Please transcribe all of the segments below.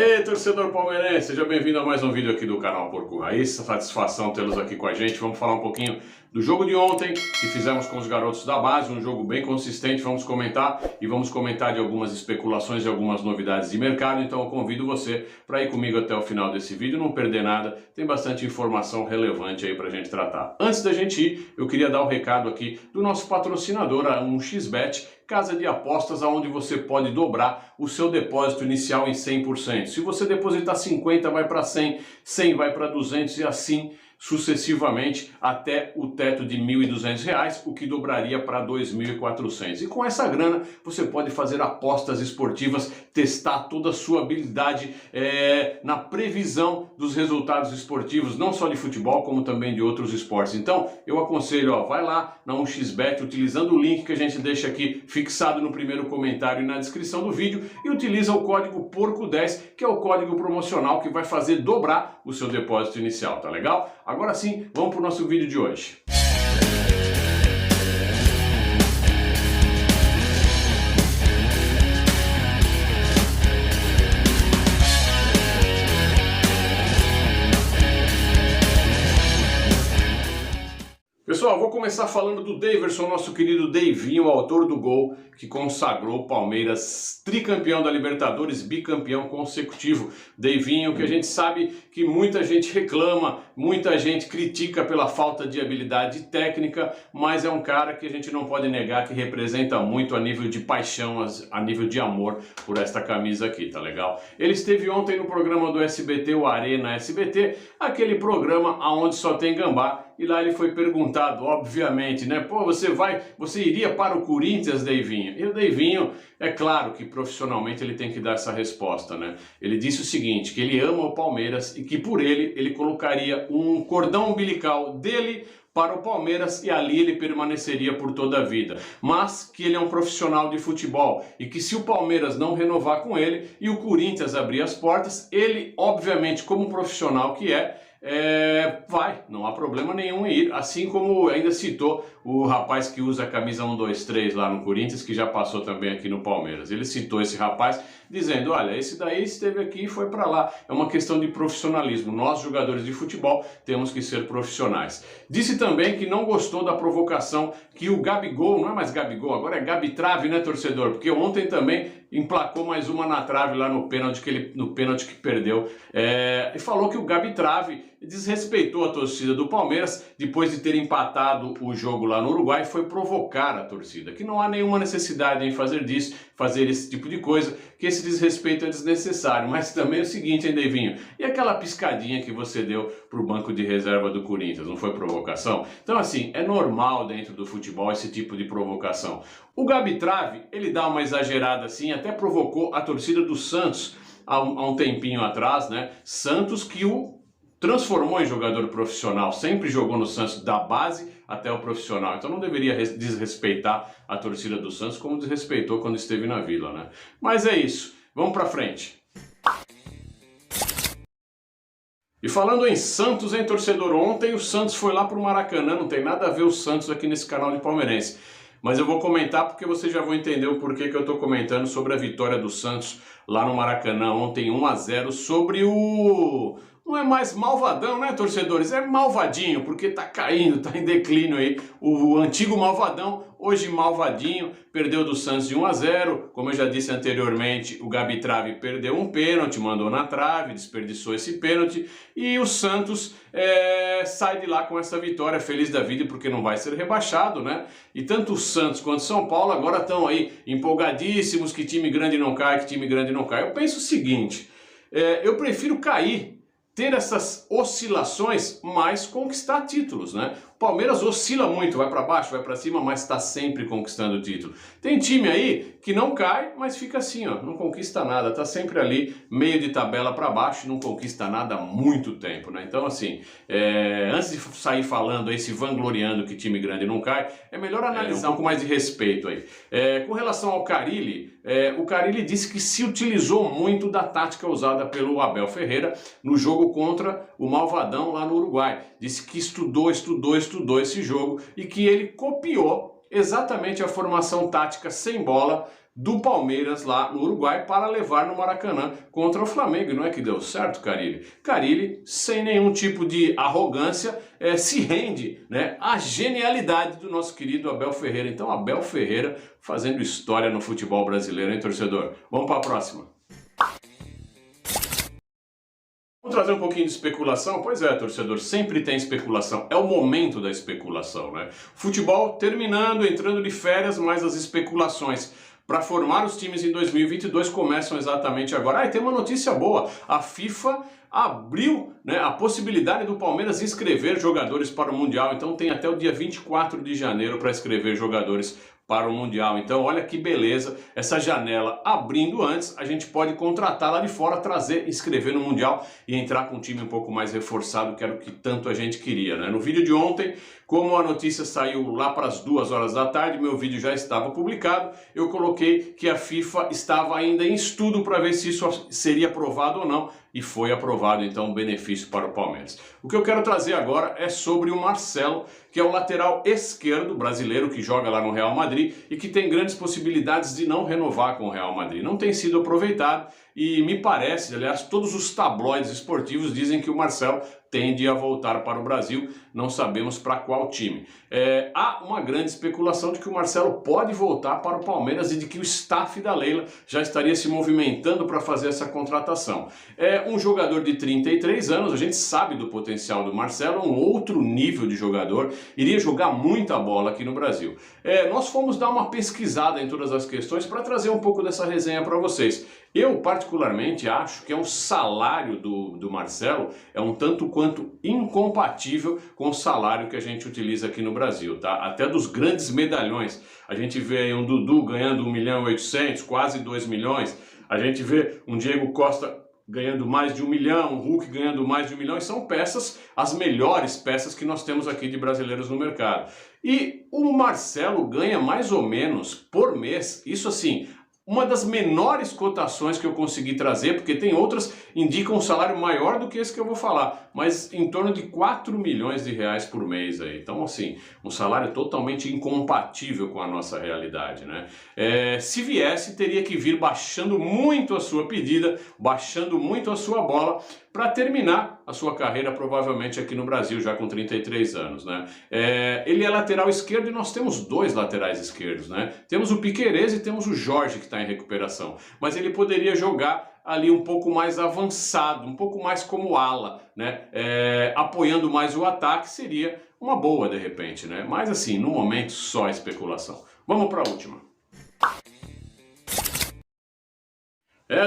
Ei, torcedor palmeirense, seja bem-vindo a mais um vídeo aqui do canal Porco Raiz. Satisfação tê-los aqui com a gente. Vamos falar um pouquinho do jogo de ontem que fizemos com os garotos da base, um jogo bem consistente. Vamos comentar de algumas especulações e algumas novidades de mercado. Então eu convido você para ir comigo até o final desse vídeo, não perder nada. Tem bastante informação relevante aí pra gente tratar. Antes da gente ir, eu queria dar o recado aqui do nosso patrocinador, a 1xBet, casa de apostas onde você pode dobrar o seu depósito inicial em 100%. Se você depositar 50, vai para 100, 100 vai para 200 e assim sucessivamente até o teto de R$ 1.200, o que dobraria para 2.400. E com essa grana você pode fazer apostas esportivas, testar toda a sua habilidade na previsão dos resultados esportivos, não só de futebol, como também de outros esportes. Então eu aconselho, vai lá na 1xBet, utilizando o link que a gente deixa aqui fixado no primeiro comentário e na descrição do vídeo, e utiliza o código PORCO10, que é o código promocional que vai fazer dobrar o seu depósito inicial, tá legal? Agora sim, vamos para o nosso vídeo de hoje. Pessoal, vou começar falando do Daverson, nosso querido Deivinho, o autor do gol que consagrou o Palmeiras tricampeão da Libertadores, bicampeão consecutivo. Deivinho, que a gente sabe que muita gente reclama, muita gente critica pela falta de habilidade técnica, mas é um cara que a gente não pode negar que representa muito a nível de paixão, a nível de amor por esta camisa aqui, tá legal? Ele esteve ontem no programa do SBT, o Arena SBT, aquele programa onde só tem gambá. E lá ele foi perguntado, obviamente, né? Pô, você iria para o Corinthians, Deivinho? E o Deivinho, é claro que profissionalmente ele tem que dar essa resposta, né? Ele disse o seguinte, que ele ama o Palmeiras e que por ele colocaria um cordão umbilical dele para o Palmeiras e ali ele permaneceria por toda a vida. Mas que ele é um profissional de futebol e que se o Palmeiras não renovar com ele e o Corinthians abrir as portas, ele, obviamente, como profissional que não há problema nenhum em ir, assim como ainda citou o rapaz que usa a camisa 123 lá no Corinthians, que já passou também aqui no Palmeiras. Ele citou esse rapaz dizendo, olha, esse daí esteve aqui e foi para lá. É uma questão de profissionalismo. Nós, jogadores de futebol, temos que ser profissionais. Disse também que não gostou da provocação que o Gabigol, não é mais Gabigol, agora é Gabitrave, né, torcedor? Porque ontem também emplacou mais uma na trave lá no pênalti que perdeu. E falou que o Gabitrave desrespeitou a torcida do Palmeiras depois de ter empatado o jogo lá no Uruguai, foi provocar a torcida, que não há nenhuma necessidade em fazer esse tipo de coisa, que esse desrespeito é desnecessário. Mas também é o seguinte, hein, Deivinho? E aquela piscadinha que você deu pro banco de reserva do Corinthians, não foi provocação? Então assim, é normal dentro do futebol esse tipo de provocação. O Gabitrave, ele dá uma exagerada assim, até provocou a torcida do Santos há um tempinho atrás, né? Santos que o transformou em jogador profissional, sempre jogou no Santos da base até o profissional, então não deveria desrespeitar a torcida do Santos como desrespeitou quando esteve na Vila, né? Mas é isso, vamos pra frente. E falando em Santos, hein, torcedor, ontem o Santos foi lá pro Maracanã, não tem nada a ver o Santos aqui nesse canal de palmeirense. Mas eu vou comentar porque vocês já vão entender o porquê que eu estou comentando sobre a vitória do Santos lá no Maracanã ontem 1-0 sobre o... Não é mais malvadão, né, torcedores? É malvadinho, porque tá caindo, tá em declínio aí. O antigo malvadão, hoje malvadinho, perdeu do Santos de 1-0. Como eu já disse anteriormente, o Gabitrave perdeu um pênalti, mandou na trave, desperdiçou esse pênalti. E o Santos sai de lá com essa vitória, feliz da vida, porque não vai ser rebaixado, né? E tanto o Santos quanto o São Paulo agora estão aí empolgadíssimos que time grande não cai, que time grande não cai. Eu penso o seguinte, eu prefiro cair, ter essas oscilações, mas conquistar títulos, né? O Palmeiras oscila muito, vai para baixo, vai para cima, mas está sempre conquistando o título. Tem time aí que não cai, mas fica assim, ó, não conquista nada, tá sempre ali, meio de tabela para baixo, não conquista nada há muito tempo, né? Então assim, antes de sair falando aí, se vangloriando que time grande não cai, é melhor analisar um pouco mais de respeito aí. Com relação ao Carille, o Carille disse que se utilizou muito da tática usada pelo Abel Ferreira no jogo contra o Malvadão lá no Uruguai. Disse que estudou esse jogo e que ele copiou exatamente a formação tática sem bola do Palmeiras lá no Uruguai para levar no Maracanã contra o Flamengo. E não é que deu certo, Carille? Carille, sem nenhum tipo de arrogância, se rende, né, à genialidade do nosso querido Abel Ferreira. Então, Abel Ferreira fazendo história no futebol brasileiro, hein, torcedor? Vamos para a próxima. Vamos trazer um pouquinho de especulação? Pois é, torcedor, sempre tem especulação. É o momento da especulação, né? Futebol terminando, entrando de férias, mas as especulações para formar os times em 2022 começam exatamente agora. E tem uma notícia boa. A FIFA abriu, né, a possibilidade do Palmeiras inscrever jogadores para o Mundial. Então tem até o dia 24 de janeiro para inscrever jogadores para o Mundial. Então olha que beleza, essa janela abrindo antes, a gente pode contratar lá de fora, trazer, inscrever no Mundial e entrar com um time um pouco mais reforçado, que era o que tanto a gente queria, né? No vídeo de ontem, como a notícia saiu lá para as 2 horas da tarde, meu vídeo já estava publicado, eu coloquei que a FIFA estava ainda em estudo para ver se isso seria aprovado ou não, e foi aprovado, então, um benefício para o Palmeiras. O que eu quero trazer agora é sobre o Marcelo, que é o lateral esquerdo brasileiro que joga lá no Real Madrid e que tem grandes possibilidades de não renovar com o Real Madrid. Não tem sido aproveitado e me parece, aliás, todos os tabloides esportivos dizem que o Marcelo tende a voltar para o Brasil, não sabemos para qual time. Há uma grande especulação de que o Marcelo pode voltar para o Palmeiras e de que o staff da Leila já estaria se movimentando para fazer essa contratação. É um jogador de 33 anos, a gente sabe do potencial do Marcelo, um outro nível de jogador, iria jogar muita bola aqui no Brasil. Nós fomos dar uma pesquisada em todas as questões para trazer um pouco dessa resenha para vocês. Eu particularmente acho que o salário do Marcelo é um tanto quanto incompatível com o salário que a gente utiliza aqui no Brasil, tá? Até dos grandes medalhões. A gente vê aí um Dudu ganhando 1.800.000, quase 2 milhões. A gente vê um Diego Costa ganhando mais de 1 milhão, um Hulk ganhando mais de 1 milhão, e são peças, as melhores peças que nós temos aqui de brasileiros no mercado. E o Marcelo ganha mais ou menos por mês, isso assim, uma das menores cotações que eu consegui trazer, porque tem outras que indicam um salário maior do que esse que eu vou falar, mas em torno de 4 milhões de reais por mês aí. Então assim, um salário totalmente incompatível com a nossa realidade, né? Se viesse, teria que vir baixando muito a sua pedida, baixando muito a sua bola, para terminar a sua carreira provavelmente aqui no Brasil, já com 33 anos, né? Ele é lateral esquerdo e nós temos 2 laterais esquerdos, né? Temos o Piquerez e temos o Jorge, que está em recuperação, mas ele poderia jogar ali um pouco mais avançado, um pouco mais como ala, né? Apoiando mais o ataque, seria uma boa de repente, né? Mas assim, no momento só especulação. Vamos para a última.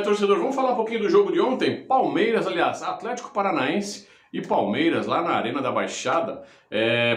Torcedor, vamos falar um pouquinho do jogo de ontem? Palmeiras, aliás, Atlético Paranaense e Palmeiras lá na Arena da Baixada.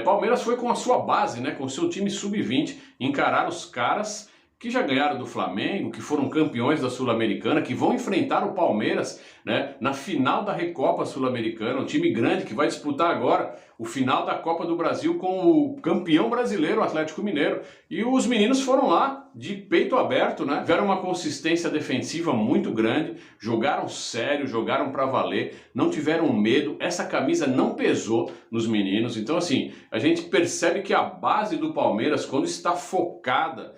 Palmeiras foi com a sua base, né, com o seu time sub-20, encarar os caras que já ganharam do Flamengo, que foram campeões da Sul-Americana, que vão enfrentar o Palmeiras, né, na final da Recopa Sul-Americana, um time grande que vai disputar agora o final da Copa do Brasil com o campeão brasileiro, o Atlético Mineiro. E os meninos foram lá de peito aberto, né, tiveram uma consistência defensiva muito grande, jogaram sério, jogaram para valer, não tiveram medo, essa camisa não pesou nos meninos. Então assim, a gente percebe que a base do Palmeiras, quando está focada,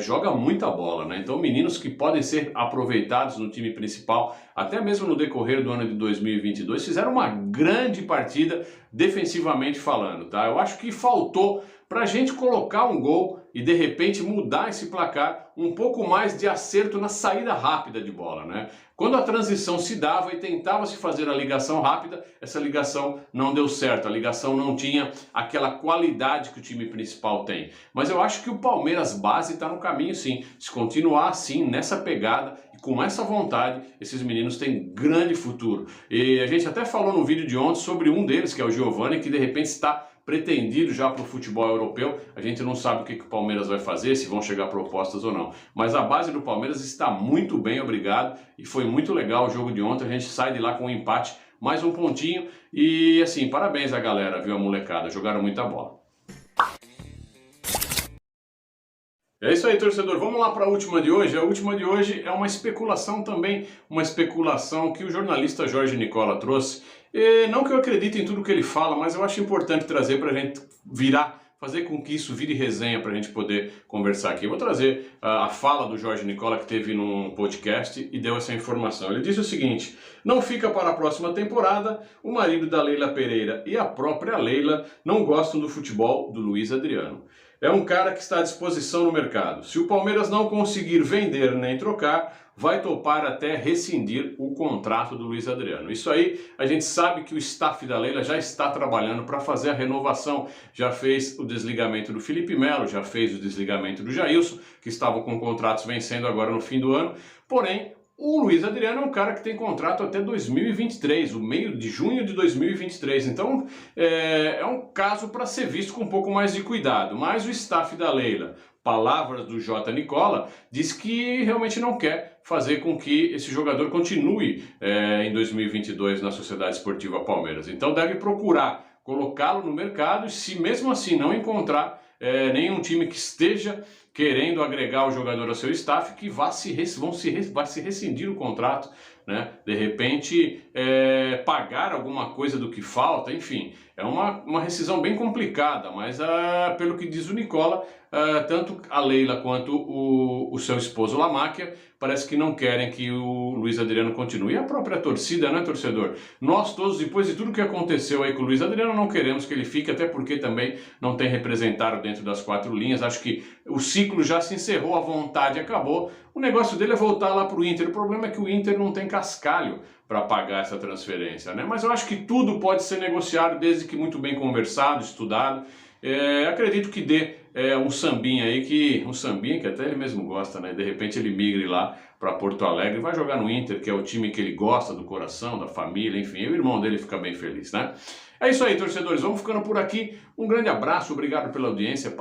joga muita bola, né? Então meninos que podem ser aproveitados no time principal, até mesmo no decorrer do ano de 2022, fizeram uma grande partida defensivamente falando, tá? Eu acho que faltou para a gente colocar um gol e de repente mudar esse placar, um pouco mais de acerto na saída rápida de bola, né? Quando a transição se dava e tentava se fazer a ligação rápida, essa ligação não deu certo, a ligação não tinha aquela qualidade que o time principal tem. Mas eu acho que o Palmeiras base está no caminho sim, se continuar assim, nessa pegada e com essa vontade, esses meninos têm grande futuro. E a gente até falou no vídeo de ontem sobre um deles, que é o Giovani, que de repente está pretendido já para o futebol europeu. A gente não sabe o que o Palmeiras vai fazer, se vão chegar propostas ou não. Mas a base do Palmeiras está muito bem, obrigado. E foi muito legal o jogo de ontem. A gente sai de lá com um empate, mais um pontinho. E assim, parabéns à galera, viu, a molecada. Jogaram muita bola. É isso aí, torcedor. Vamos lá para a última de hoje. A última de hoje é uma especulação também, uma especulação que o jornalista Jorge Nicola trouxe. Não que eu acredite em tudo que ele fala, mas eu acho importante trazer para a gente virar fazer com que isso vire resenha para a gente poder conversar aqui. Eu vou trazer a fala do Jorge Nicola, que teve num podcast e deu essa informação. Ele disse o seguinte: não fica para a próxima temporada, o marido da Leila Pereira e a própria Leila não gostam do futebol do Luiz Adriano. É um cara que está à disposição no mercado. Se o Palmeiras não conseguir vender nem trocar, vai topar até rescindir o contrato do Luiz Adriano. Isso aí, a gente sabe que o staff da Leila já está trabalhando para fazer a renovação. Já fez o desligamento do Felipe Melo, já fez o desligamento do Jailson, que estavam com contratos vencendo agora no fim do ano. Porém, o Luiz Adriano é um cara que tem contrato até 2023, o meio de junho de 2023. Então, é um caso para ser visto com um pouco mais de cuidado. Mas o staff da Leila, palavras do J. Nicola, diz que realmente não quer fazer com que esse jogador continue em 2022 na Sociedade Esportiva Palmeiras. Então, deve procurar colocá-lo no mercado e, se mesmo assim não encontrar nenhum time que esteja querendo agregar o jogador ao seu staff, que vai se rescindir o contrato, né? De repente pagar alguma coisa do que falta, enfim, é uma rescisão bem complicada, mas pelo que diz o Nicola, tanto a Leila quanto o seu esposo Lamáquia parece que não querem que o Luiz Adriano continue. E a própria torcida, né, torcedor? Nós todos, depois de tudo que aconteceu aí com o Luiz Adriano, não queremos que ele fique, até porque também não tem representado dentro das quatro linhas. Acho que o ciclo já se encerrou, a vontade acabou. O negócio dele é voltar lá para o Inter. O problema é que o Inter não tem cascalho para pagar essa transferência, né? Mas eu acho que tudo pode ser negociado, desde que muito bem conversado, estudado. Acredito que dê um sambinha aí, um sambinha que até ele mesmo gosta, né? De repente ele migre lá para Porto Alegre, vai jogar no Inter, que é o time que ele gosta, do coração, da família, enfim, o irmão dele fica bem feliz, né? É isso aí, torcedores, vamos ficando por aqui. Um grande abraço, obrigado pela audiência,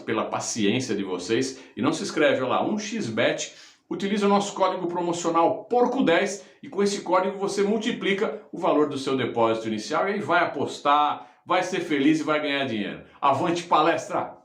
pela paciência de vocês. E não se inscreve, olha lá, 1xBet, utiliza o nosso código promocional PORCO10 e com esse código você multiplica o valor do seu depósito inicial e aí vai apostar, vai ser feliz e vai ganhar dinheiro. Avante palestra!